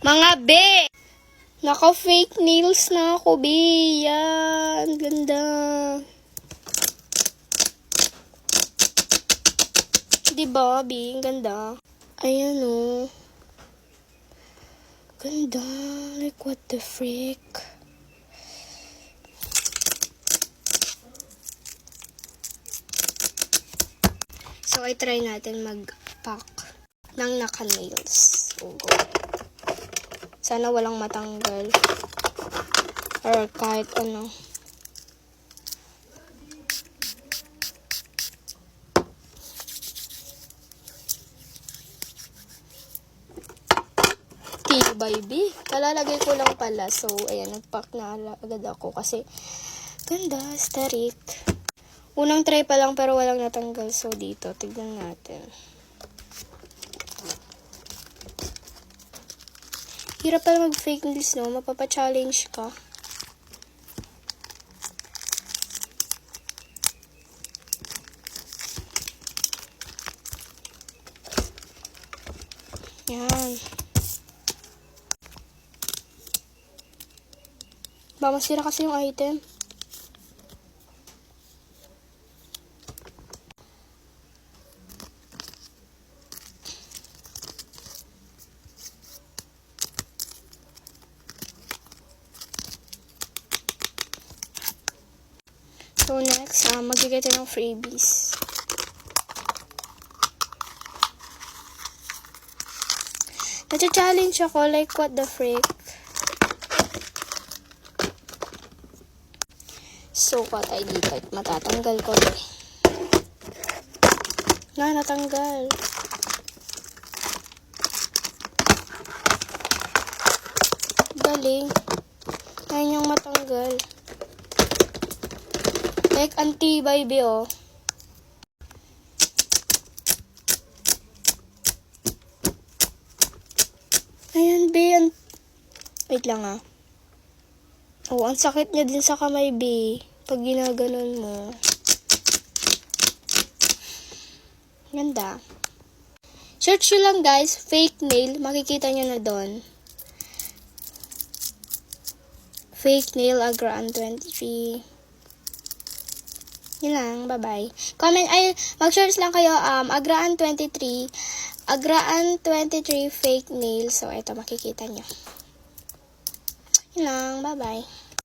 Mga be! Naka-fake nails na ako, be. Yan. Ganda. Diba, be? Ang ganda. Ayan, oh. Ganda. Like, what the frick? So, I try natin mag-pack ng naka-nails. Oh, go. Sana walang matanggal. Or kahit ano. Baby. Kalalagay ko lang pala. So, ayan, nag-pack na agad ako kasi ganda, aesthetic. Unang try pa lang pero walang natanggal. So, dito, tignan natin. Hirap pala mag-fake nails, no? Mapapa-challenge ka. Yan. Ba, masira kasi yung item. So, next, magigit ng freebies. Nag-challenge ako, like, what the frick? So, patay dito. Matatanggal ko. Natanggal. Galing. Ngayon yung matanggal. Like, anti-baby, oh. Ayan, be. Wait lang, ah. Oh, ang sakit niya din sa kamay, be. Pag ginaganon mo. Ganda. Search nyo lang, guys. Fake nail. Makikita nyo na doon. Fake nail, Agraan 23. Yun lang. Bye-bye. Comment, ay, mag-search lang kayo, Agraan 23. Agraan 23 fake nail. So, ito, makikita nyo. Yun lang. Bye-bye.